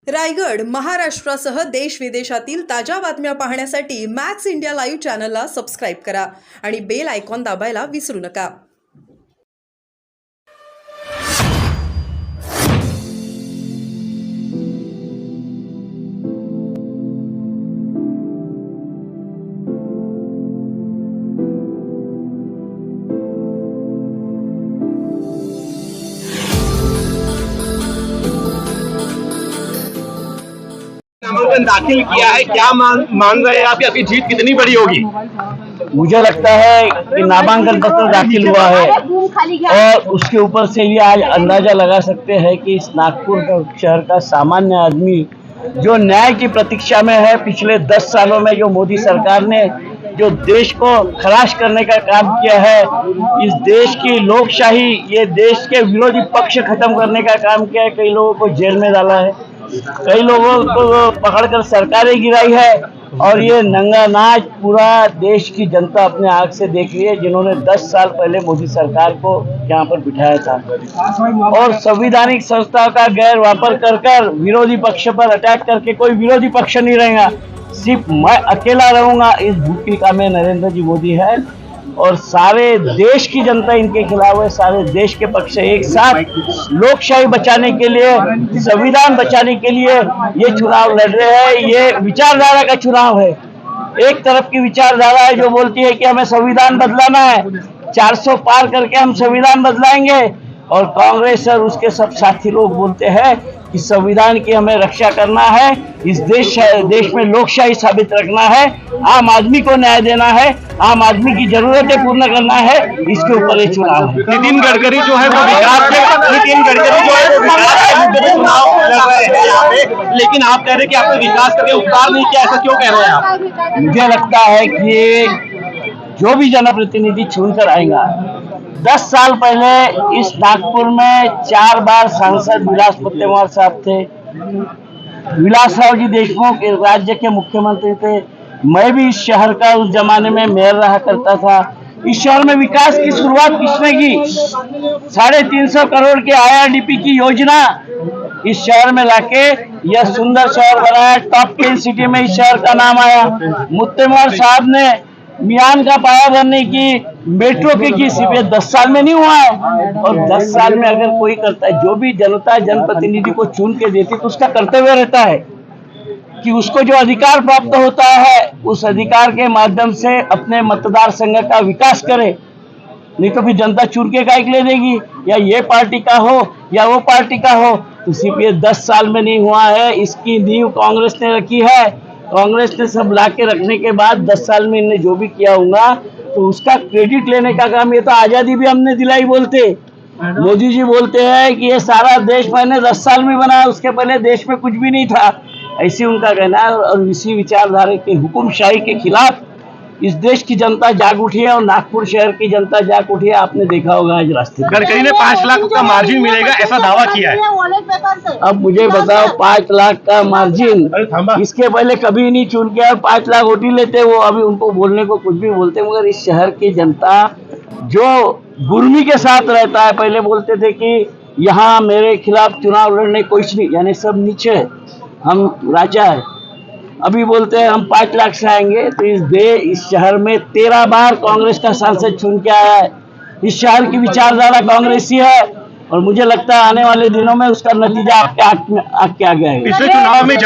रायगड, महाराष्ट्रासह देश विदेशातील ताज्या बातम्या पाहण्यासाठी मॅक्स इंडिया लाईव्ह चॅनलला सबस्क्राईब करा आणि बेल आयकॉन दाबायला विसरू नका. नामांकन दाखिल किया है, क्या मान रहे हैं आप, आपकी जीत कितनी बड़ी होगी? मुझे लगता है कि नामांकन पत्र दाखिल हुआ है और उसके ऊपर से ये आज अंदाजा लगा सकते हैं कि इस नागपुर शहर का सामान्य आदमी जो न्याय की प्रतीक्षा में है, पिछले 10 सालों में जो मोदी सरकार ने जो देश को खलास करने का काम किया है, इस देश की लोकशाही, ये देश के विरोधी पक्ष खत्म करने का काम किया है, कई लोगों को जेल में डाला है, कई लोगों को पकड़कर सरकारें गिराई है और ये नंगा नाच पूरा देश की जनता अपने आंख से देख रही है, जिन्होंने 10 साल पहले मोदी सरकार को यहाँ पर बिठाया था और संवैधानिक संस्थाओं का गैर वापर कर विरोधी पक्ष पर अटैक करके कोई विरोधी पक्ष नहीं रहेगा, सिर्फ मैं अकेला रहूंगा, इस भूमिका में नरेंद्र जी मोदी है और सारे देश की जनता इनके खिलाफ है, सारे देश के पक्ष से एक साथ लोकशाही बचाने के लिए, संविधान बचाने के लिए ये चुनाव लड़ रहे हैं. ये विचारधारा का चुनाव है. एक तरफ की विचारधारा है जो बोलती है कि हमें संविधान बदलाना है, 400 पार करके हम संविधान बदलाएंगे, और कांग्रेस और उसके सब साथी लोग बोलते हैं कि संविधान की हमें रक्षा करना है, इस देश में लोकशाही साबित रखना है, आम आदमी को न्याय देना है, आम आदमी की जरूरतें पूर्ण करना है. इसके ऊपर ये चुनाव है. नितिन गडकरी जो है वो विकास के नितिन गडकरी जो है वो विकास के मुद्दे पे चुनाव लड़ रहे हैं यहाँ पे, लेकिन आप कह रहे हैं कि आपने विकास करके उपकार नहीं किया, ऐसा क्यों कह रहे हैं आप? मुझे लगता है कि जो भी जनप्रतिनिधि चुनकर आएगा, 10 साल पहले इस नागपुर में 4 बार सांसद विलास मुत्तेमवार साहब थे, विलासराव जी देशमुख राज्य के मुख्यमंत्री थे, मैं भी इस शहर का उस जमाने में मेयर रहा करता था. इस शहर में विकास की शुरुआत किसने की? 350 करोड़ के IRDP की योजना इस शहर में लाके यह सुंदर शहर बनाया. टॉप 10 सिटी में इस शहर का नाम आया. मुत्तेमवार साहब ने मियान का पाया भरने की, मेट्रो की सिर्फ 10 साल में नहीं हुआ है. और 10 साल में अगर कोई करता है, जो भी जनता जनप्रतिनिधि को चुन के देती तो उसका कर्तव्य रहता है कि उसको जो अधिकार प्राप्त होता है उस अधिकार के माध्यम से अपने मतदार संघ का विकास करे. नहीं तो फिर जनता चुन के काहे के लिए देगी, या ये पार्टी का हो या वो पार्टी का हो. तो सिर्फ ये 10 साल में नहीं हुआ है, इसकी नींव कांग्रेस ने रखी है. कांग्रेस ने सब ला के रखने के बाद 10 साल में इन्हें जो भी किया होगा तो उसका क्रेडिट लेने का काम, ये तो आजादी भी हमने दिलाई बोलते. मोदी जी बोलते हैं कि ये सारा देश मैंने 10 साल में बनाया, उसके पहले देश में कुछ भी नहीं था, ऐसी उनका कहना है. और इसी विचारधारा के हुकुमशाही के खिलाफ इस देश की जनता जाग उठी है और नागपुर शहर की जनता जाग उठी है. आपने देखा होगा आज रास्ते. गडकरी ने 5 लाख का मार्जिन मिलेगा ऐसा दावा किया है. अब मुझे बताओ, 5 लाख का मार्जिन इसके पहले कभी नहीं चुन के 5 लाख वोट लेते वो. अभी उनको बोलने को कुछ भी बोलते, मगर इस शहर की जनता जो गुर्मी के साथ रहता है, पहले बोलते थे कि यहाँ मेरे खिलाफ चुनाव लड़ने कोई नहीं, यानी सब नीचे, हम राजा है. अभी बोलते हैं हम 5 लाख से आएंगे. तो इस शहर में 13 बार कांग्रेस का सांसद चुन के आया है. इस शहर की विचारधारा कांग्रेसी है और मुझे लगता है आने वाले दिनों में उसका नतीजा आपके आगे आएगा. पिछले चुनाव में